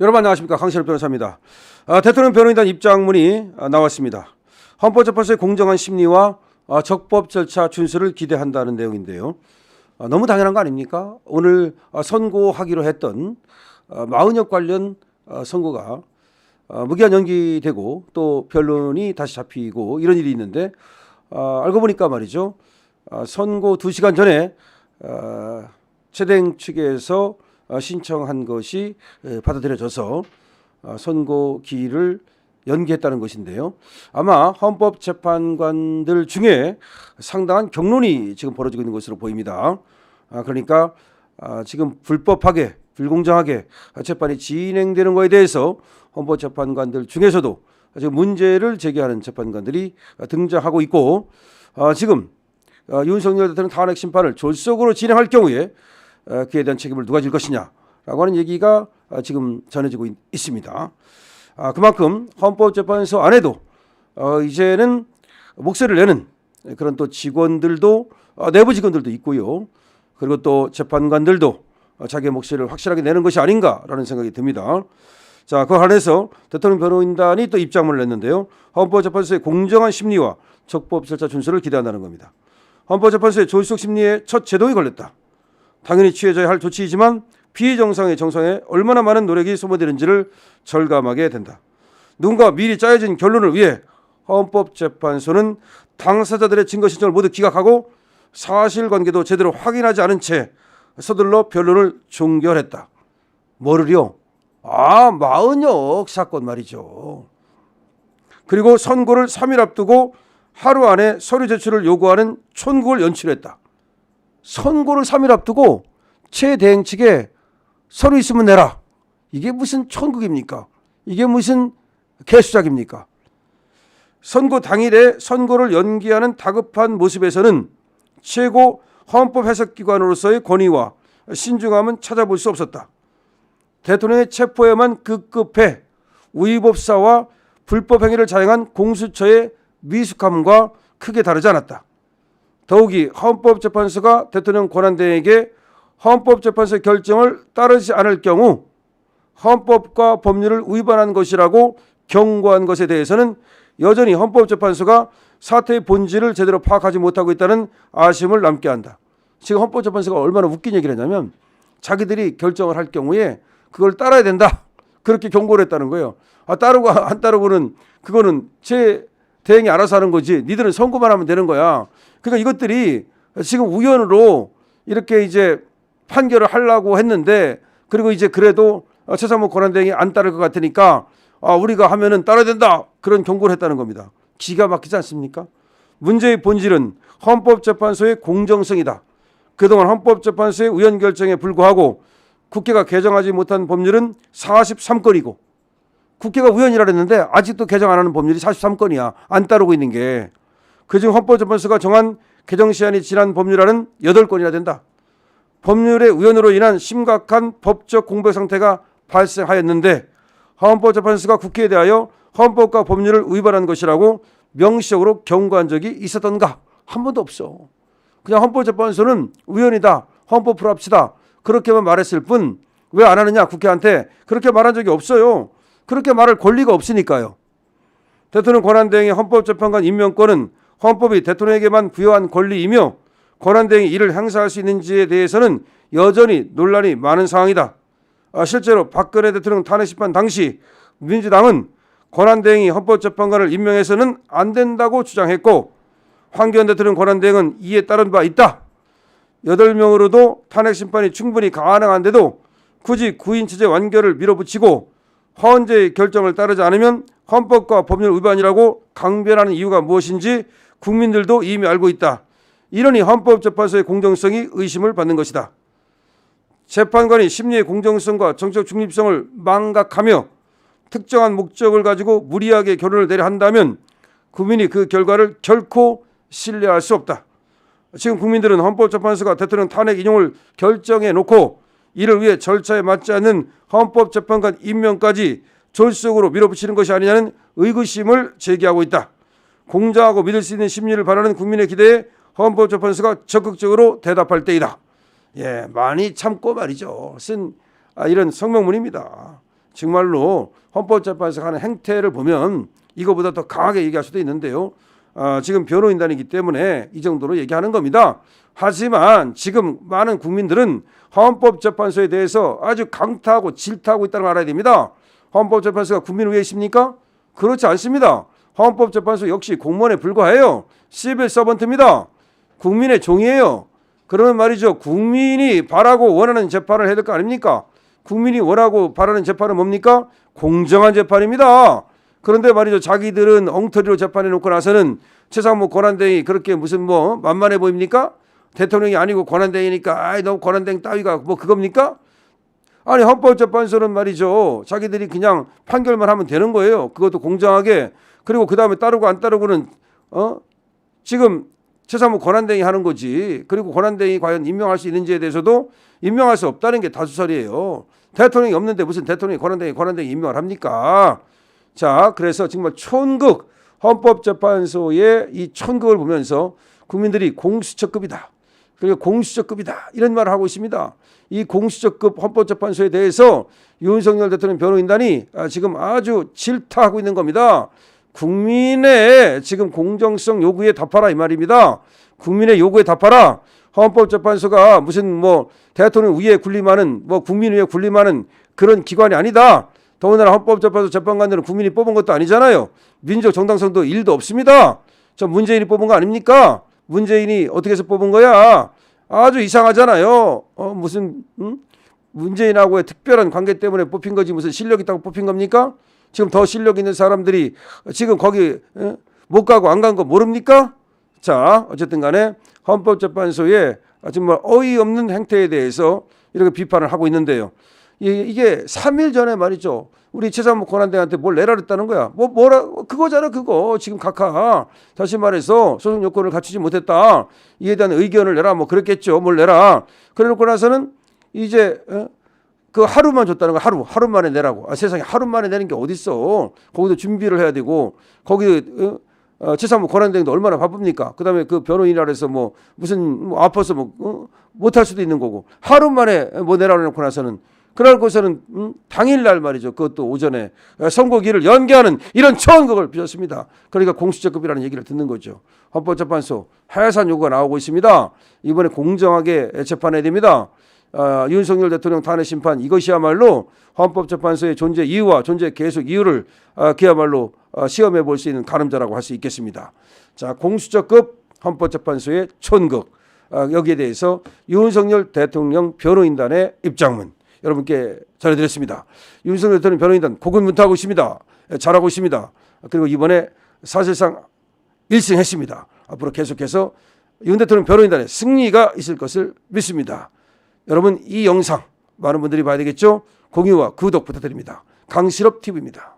여러분 안녕하십니까, 강신업 변호사입니다. 대통령 변호인단 입장문이 나왔습니다. 헌법재판소의 공정한 심리와 적법 절차 준수를 기대한다는 내용인데요. 너무 당연한 거 아닙니까? 오늘 선고하기로 했던 마은혁 관련 선고가 무기한 연기되고 또 변론이 다시 잡히고 이런 일이 있는데, 알고 보니까 말이죠, 선고 2시간 전에 최대행 측에서 신청한 것이 받아들여져서 선고 기일을 연기했다는 것인데요. 아마 헌법재판관들 중에 상당한 격론이 지금 벌어지고 있는 것으로 보입니다. 그러니까 지금 불법하게, 불공정하게 재판이 진행되는 것에 대해서 헌법재판관들 중에서도 지금 문제를 제기하는 재판관들이 등장하고 있고, 지금 윤석열 대통령 탄핵 심판을 졸속으로 진행할 경우에 그에 대한 책임을 누가 질 것이냐라고 하는 얘기가 지금 전해지고 있습니다. 그만큼 헌법재판소 안에도 이제는 목소리를 내는 그런 또 직원들도, 내부 직원들도 있고요. 그리고 또 재판관들도 자기의 목소리를 확실하게 내는 것이 아닌가라는 생각이 듭니다. 자, 그 안에서 대통령 변호인단이 또 입장문을 냈는데요. 헌법재판소의 공정한 심리와 적법 절차 준수를 기대한다는 겁니다. 헌법재판소의 졸속 심리에 첫 제동이 걸렸다. 당연히 취해져야 할 조치이지만 비정상의 정상에 얼마나 많은 노력이 소모되는지를 절감하게 된다. 누군가 미리 짜여진 결론을 위해 헌법재판소는 당사자들의 증거 신청을 모두 기각하고 사실관계도 제대로 확인하지 않은 채 서둘러 변론을 종결했다. 뭐를요? 마은혁 사건 말이죠. 그리고 선고를 3일 앞두고 하루 안에 서류 제출을 요구하는 촌국을 연출했다. 선고를 3일 앞두고 최대행 측에 서류 있으면 내라. 이게 무슨 촌국입니까? 이게 무슨 개수작입니까? 선고 당일에 선고를 연기하는 다급한 모습에서는 최고 헌법 해석기관으로서의 권위와 신중함은 찾아볼 수 없었다. 대통령의 체포에만 급급해 위법사와 불법 행위를 자행한 공수처의 미숙함과 크게 다르지 않았다. 더욱이 헌법재판소가 대통령 권한대행에게 헌법재판소의 결정을 따르지 않을 경우 헌법과 법률을 위반한 것이라고 경고한 것에 대해서는 여전히 헌법재판소가 사태의 본질을 제대로 파악하지 못하고 있다는 아쉬움을 남게 한다. 지금 헌법재판소가 얼마나 웃긴 얘기를 했냐면, 자기들이 결정을 할 경우에 그걸 따라야 된다, 그렇게 경고를 했다는 거예요. 따르고 안 따르고는 그거는 제 대행이 알아서 하는 거지, 니들은 선고만 하면 되는 거야. 그러니까 이것들이 지금 우연으로 이렇게 이제 판결을 하려고 했는데, 그리고 이제 그래도 최상목 권한대행이 안 따를 것 같으니까 우리가 하면은 따라야 된다, 그런 경고를 했다는 겁니다. 기가 막히지 않습니까? 문제의 본질은 헌법재판소의 공정성이다. 그동안 헌법재판소의 우연결정에 불구하고 국회가 개정하지 못한 법률은 43건이고, 국회가 우연이라 했는데 아직도 개정 안 하는 법률이 43건이야. 안 따르고 있는 게. 그중 헌법재판소가 정한 개정시한이 지난 법률안은 8건이나 된다. 법률의 우연으로 인한 심각한 법적 공백 상태가 발생하였는데 헌법재판소가 국회에 대하여 헌법과 법률을 위반한 것이라고 명시적으로 경고한 적이 있었던가? 한 번도 없어. 그냥 헌법재판소는 우연이다, 헌법으로 합시다, 그렇게만 말했을 뿐 왜 안 하느냐, 국회한테 그렇게 말한 적이 없어요. 그렇게 말할 권리가 없으니까요. 대통령 권한대행의 헌법재판관 임명권은 헌법이 대통령에게만 부여한 권리이며 권한대행이 이를 행사할 수 있는지에 대해서는 여전히 논란이 많은 상황이다. 실제로 박근혜 대통령 탄핵심판 당시 민주당은 권한대행이 헌법재판관을 임명해서는 안 된다고 주장했고, 황교안 대통령 권한대행은 이에 따른 바 있다. 8명으로도 탄핵심판이 충분히 가능한데도 굳이 9인 체제 완결을 밀어붙이고 헌재의 결정을 따르지 않으면 헌법과 법률 위반이라고 강변하는 이유가 무엇인지 국민들도 이미 알고 있다. 이러니 헌법재판소의 공정성이 의심을 받는 것이다. 재판관이 심리의 공정성과 정책 중립성을 망각하며 특정한 목적을 가지고 무리하게 결론을 내려 한다면 국민이 그 결과를 결코 신뢰할 수 없다. 지금 국민들은 헌법재판소가 대통령 탄핵 인용을 결정해 놓고 이를 위해 절차에 맞지 않는 헌법재판관 임명까지 졸속으로 밀어붙이는 것이 아니냐는 의구심을 제기하고 있다. 공정하고 믿을 수 있는 심리를 바라는 국민의 기대에 헌법재판소가 적극적으로 대답할 때이다. 많이 참고 말이죠. 쓴 이런 성명문입니다. 정말로 헌법재판소가 하는 행태를 보면 이거보다 더 강하게 얘기할 수도 있는데요. 지금 변호인단이기 때문에 이 정도로 얘기하는 겁니다. 하지만 지금 많은 국민들은 헌법재판소에 대해서 아주 강타하고 질타하고 있다는 걸 알아야 됩니다. 헌법재판소가 국민을 위해 있습니까? 그렇지 않습니다. 헌법재판소 역시 공무원에 불과해요. 시빌 서번트입니다. 국민의 종이에요. 그러면 말이죠. 국민이 바라고 원하는 재판을 해야 될 거 아닙니까? 국민이 원하고 바라는 재판은 뭡니까? 공정한 재판입니다. 그런데 말이죠. 자기들은 엉터리로 재판해 놓고 나서는 최상무 권한대행이 그렇게 무슨 뭐 만만해 보입니까? 대통령이 아니고 권한대행이니까 아이 너무 권한대행 따위가 뭐 그겁니까? 아니 헌법재판소는 말이죠. 자기들이 그냥 판결만 하면 되는 거예요. 그것도 공정하게. 그리고 그 다음에 따르고 안 따르고는 지금 최상무 권한대행이 하는 거지. 그리고 권한대행이 과연 임명할 수 있는지에 대해서도 임명할 수 없다는 게 다수설이에요. 대통령이 없는데 무슨 대통령이 권한대행이 임명을 합니까? 자, 그래서 정말 촌극 헌법재판소의 이 촌극을 보면서 국민들이 공수처급이다. 그리고 공수처급이다. 이런 말을 하고 있습니다. 이 공수처급 헌법재판소에 대해서 윤석열 대통령 변호인단이 지금 아주 질타하고 있는 겁니다. 국민의 지금 공정성 요구에 답하라 이 말입니다. 국민의 요구에 답하라. 헌법재판소가 무슨 뭐 대통령 위에 군림하는 뭐 국민 위에 군림하는 그런 기관이 아니다. 더군다나 헌법재판소 재판관들은 국민이 뽑은 것도 아니잖아요. 민주적 정당성도 1도 없습니다. 저 문재인이 뽑은 거 아닙니까? 문재인이 어떻게 해서 뽑은 거야? 아주 이상하잖아요. 무슨 문재인하고의 특별한 관계 때문에 뽑힌 거지 무슨 실력 있다고 뽑힌 겁니까? 지금 더 실력 있는 사람들이 지금 거기 못 가고 안 간 거 모릅니까? 자, 어쨌든 간에 헌법재판소의 정말 어이없는 행태에 대해서 이렇게 비판을 하고 있는데요. 이게 3일 전에 말이죠. 우리 최상무 권한대행한테 뭘 내라 그랬다는 거야. 뭐라 그거잖아 그거. 지금 각하 다시 말해서 소송 요건을 갖추지 못했다. 이에 대한 의견을 내라 뭐 그랬겠죠. 뭘 내라. 그래놓고 나서는 이제 그 하루만 줬다는 거야. 하루 만에 내라고. 세상에 하루 만에 내는 게 어딨어. 거기도 준비를 해야 되고 거기 최상무 권한대행도 얼마나 바쁩니까? 그다음에 그 변호인이라 해서 뭐 무슨 뭐 아파서 뭐 못할 수도 있는 거고 하루 만에 뭐 내라고 해놓고 나서는 그러고서는 당일날 말이죠. 그것도 오전에 선고기일을 연기하는 이런 처언극을 빚었습니다. 그러니까 공수처급이라는 얘기를 듣는 거죠. 헌법재판소 해산 요구가 나오고 있습니다. 이번에 공정하게 재판해야 됩니다. 윤석열 대통령 탄핵 심판 이것이야말로 헌법재판소의 존재 이유와 존재 계속 이유를 그야말로 시험해 볼 수 있는 가늠자라고 할 수 있겠습니다. 자, 공수처급 헌법재판소의 촌극 여기에 대해서 윤석열 대통령 변호인단의 입장문 여러분께 전해드렸습니다. 윤석열 대통령 변호인단 고군분투하고 있습니다. 잘하고 있습니다. 그리고 이번에 사실상 1승 했습니다. 앞으로 계속해서 윤 대통령 변호인단의 승리가 있을 것을 믿습니다. 여러분 이 영상 많은 분들이 봐야 되겠죠? 공유와 구독 부탁드립니다. 강실업 TV입니다.